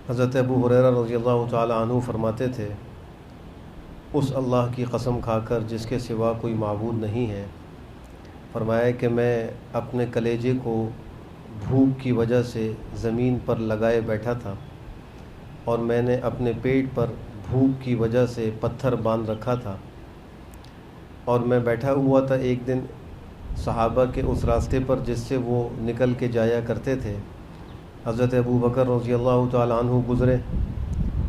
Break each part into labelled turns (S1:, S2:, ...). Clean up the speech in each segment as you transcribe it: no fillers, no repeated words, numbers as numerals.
S1: حضرت ابو ہریرہ رضی اللہ تعالی عنہ فرماتے تھے، اس اللہ کی قسم کھا کر جس کے سوا کوئی معبود نہیں ہے، فرمایا کہ میں اپنے کلیجے کو بھوک کی وجہ سے زمین پر لگائے بیٹھا تھا، اور میں نے اپنے پیٹ پر بھوک کی وجہ سے پتھر باندھ رکھا تھا، اور میں بیٹھا ہوا تھا۔ ایک دن صحابہ کے اس راستے پر جس سے وہ نکل کے جایا کرتے تھے، حضرت ابو بکر رضی اللہ تعالی عنہ گزرے۔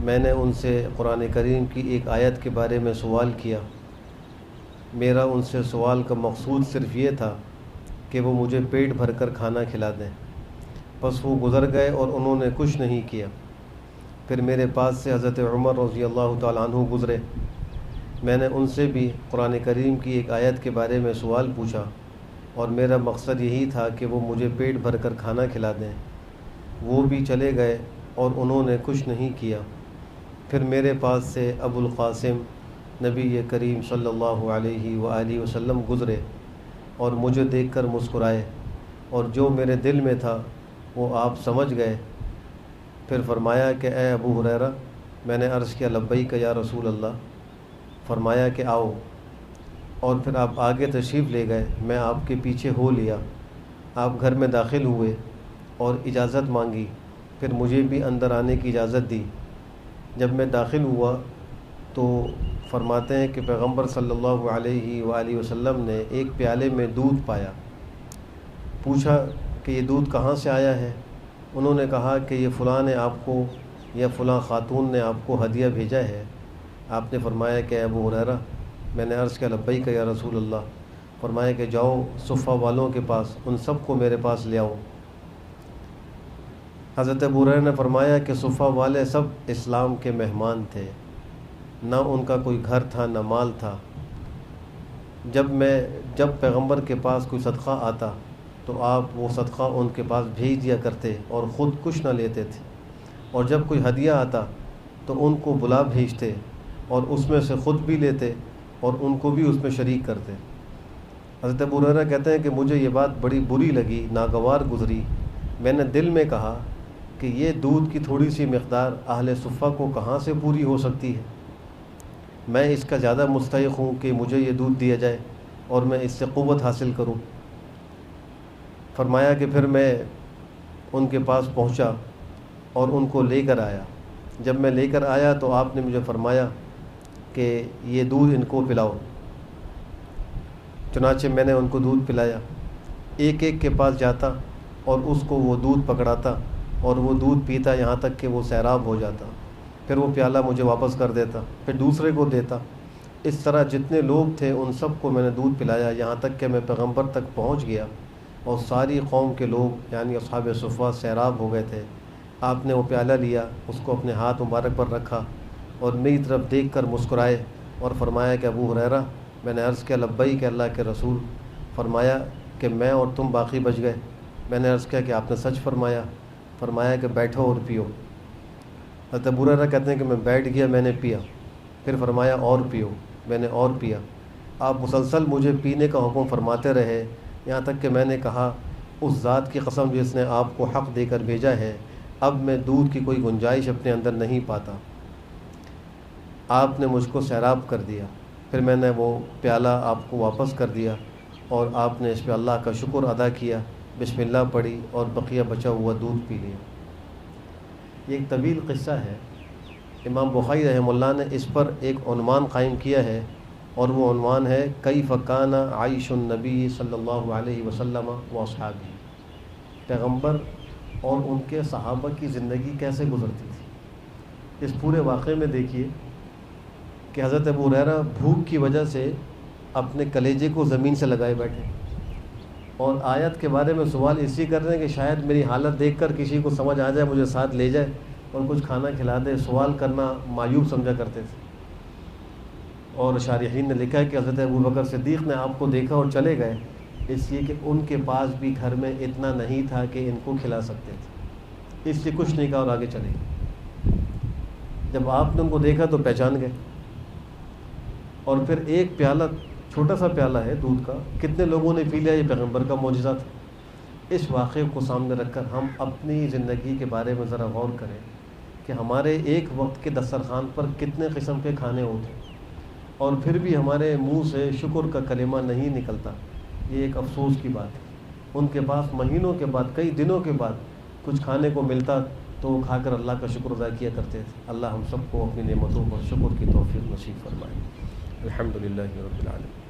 S1: میں نے ان سے قرآن کریم کی ایک آیت کے بارے میں سوال کیا۔ میرا ان سے سوال کا مقصود صرف یہ تھا کہ وہ مجھے پیٹ بھر کر کھانا کھلا دیں، بس وہ گزر گئے اور انہوں نے کچھ نہیں کیا۔ پھر میرے پاس سے حضرت عمر رضی اللہ تعالی عنہ گزرے۔ میں نے ان سے بھی قرآن کریم کی ایک آیت کے بارے میں سوال پوچھا، اور میرا مقصد یہی تھا کہ وہ مجھے پیٹ بھر کر کھانا کھلا دیں۔ وہ بھی چلے گئے اور انہوں نے کچھ نہیں کیا۔ پھر میرے پاس سے ابو القاسم نبی کریم صلی اللہ علیہ وآلہ وسلم گزرے اور مجھے دیکھ کر مسکرائے، اور جو میرے دل میں تھا وہ آپ سمجھ گئے۔ پھر فرمایا کہ اے ابو ہریرہ، میں نے عرض کیا لبیک یا رسول اللہ۔ فرمایا کہ آؤ، اور پھر آپ آگے تشریف لے گئے۔ میں آپ کے پیچھے ہو لیا۔ آپ گھر میں داخل ہوئے اور اجازت مانگی، پھر مجھے بھی اندر آنے کی اجازت دی۔ جب میں داخل ہوا تو فرماتے ہیں کہ پیغمبر صلی اللہ علیہ وآلہ وسلم نے ایک پیالے میں دودھ پایا۔ پوچھا کہ یہ دودھ کہاں سے آیا ہے؟ انہوں نے کہا کہ یہ فلاں نے آپ کو یا فلاں خاتون نے آپ کو ہدیہ بھیجا ہے۔ آپ نے فرمایا کہ ابو ہریرہ، میں نے عرض کیا لبیک یا رسول اللہ۔ فرمایا کہ جاؤ صفہ والوں کے پاس، ان سب کو میرے پاس لے آؤ۔ حضرت ابو ہریرہ نے فرمایا کہ صفہ والے سب اسلام کے مہمان تھے، نہ ان کا کوئی گھر تھا نہ مال تھا۔ جب پیغمبر کے پاس کوئی صدقہ آتا تو آپ وہ صدقہ ان کے پاس بھیج دیا کرتے اور خود کچھ نہ لیتے تھے، اور جب کوئی ہدیہ آتا تو ان کو بلا بھیجتے اور اس میں سے خود بھی لیتے اور ان کو بھی اس میں شریک کرتے۔ حضرت ابو ہریرہ کہتے ہیں کہ مجھے یہ بات بڑی بری لگی، ناگوار گزری۔ میں نے دل میں کہا کہ یہ دودھ کی تھوڑی سی مقدار اہل صفہ کو کہاں سے پوری ہو سکتی ہے؟ میں اس کا زیادہ مستحق ہوں کہ مجھے یہ دودھ دیا جائے اور میں اس سے قوت حاصل کروں۔ فرمایا کہ پھر میں ان کے پاس پہنچا اور ان کو لے کر آیا۔ جب میں لے کر آیا تو آپ نے مجھے فرمایا کہ یہ دودھ ان کو پلاؤ۔ چنانچہ میں نے ان کو دودھ پلایا۔ ایک ایک کے پاس جاتا اور اس کو وہ دودھ پکڑاتا اور وہ دودھ پیتا یہاں تک کہ وہ سیراب ہو جاتا۔ پھر وہ پیالہ مجھے واپس کر دیتا، پھر دوسرے کو دیتا۔ اس طرح جتنے لوگ تھے ان سب کو میں نے دودھ پلایا، یہاں تک کہ میں پیغمبر تک پہنچ گیا اور ساری قوم کے لوگ یعنی اصحاب صفہ سیراب ہو گئے تھے۔ آپ نے وہ پیالہ لیا، اس کو اپنے ہاتھ مبارک پر رکھا اور میری طرف دیکھ کر مسکرائے اور فرمایا کہ ابو ہریرہ، میں نے عرض کیا لبیک اللہ کے رسول۔ فرمایا کہ میں اور تم باقی بچ گئے۔ میں نے عرض کیا کہ آپ نے سچ فرمایا۔ فرمایا کہ بیٹھو اور پیو۔ حضرت ابو ہریرہ کہتے ہیں کہ میں بیٹھ گیا، میں نے پیا۔ پھر فرمایا اور پیو۔ میں نے اور پیا۔ آپ مسلسل مجھے پینے کا حکم فرماتے رہے، یہاں تک کہ میں نے کہا اس ذات کی قسم جس نے آپ کو حق دے کر بھیجا ہے، اب میں دودھ کی کوئی گنجائش اپنے اندر نہیں پاتا۔ آپ نے مجھ کو سیراب کر دیا۔ پھر میں نے وہ پیالہ آپ کو واپس کر دیا اور آپ نے اس پہ اللہ کا شکر ادا کیا، بسم اللہ پڑھی اور بقیہ بچا ہوا دودھ پی لیا۔ یہ ایک طویل قصہ ہے۔ امام بخاری رحمہ اللہ نے اس پر ایک عنوان قائم کیا ہے، اور وہ عنوان ہے کیف کان عیش النبی صلی اللہ علیہ وسلم و اصحابہ۔ پیغمبر اور ان کے صحابہ کی زندگی کیسے گزرتی تھی۔ اس پورے واقعے میں دیکھیے کہ حضرت ابو ہریرہ بھوک کی وجہ سے اپنے کلیجے کو زمین سے لگائے بیٹھے، اور آیت کے بارے میں سوال اسی کر رہے ہیں کہ شاید میری حالت دیکھ کر کسی کو سمجھ آ جائے، مجھے ساتھ لے جائے اور کچھ کھانا کھلا دے۔ سوال کرنا معیوب سمجھا کرتے تھے۔ اور شارحین نے لکھا ہے کہ حضرت ابو بکر صدیق نے آپ کو دیکھا اور چلے گئے، اس لیے کہ ان کے پاس بھی گھر میں اتنا نہیں تھا کہ ان کو کھلا سکتے تھے، اس لیے کچھ نہیں کہا اور آگے چلے گئے۔ جب آپ نے ان کو دیکھا تو پہچان گئے، اور پھر ایک پیالہ، چھوٹا سا پیالہ ہے دودھ کا، کتنے لوگوں نے پی لیا، یہ پیغمبر کا معجزہ تھا۔ اس واقعے کو سامنے رکھ کر ہم اپنی زندگی کے بارے میں ذرا غور کریں کہ ہمارے ایک وقت کے دسترخوان پر کتنے قسم کے کھانے ہوتے ہیں اور پھر بھی ہمارے منہ سے شکر کا کلمہ نہیں نکلتا. یہ ایک افسوس کی بات ہے. ان کے پاس مہینوں کے بعد، کئی دنوں کے بعد کچھ کھانے کو ملتا تو وہ کھا کر اللہ کا شکر ادا کیا کرتے تھے. اللہ ہم سب کو اپنی نعمتوں پر شکر کی توفیق نصیب فرمائے. الحمدللہ رب العالمین.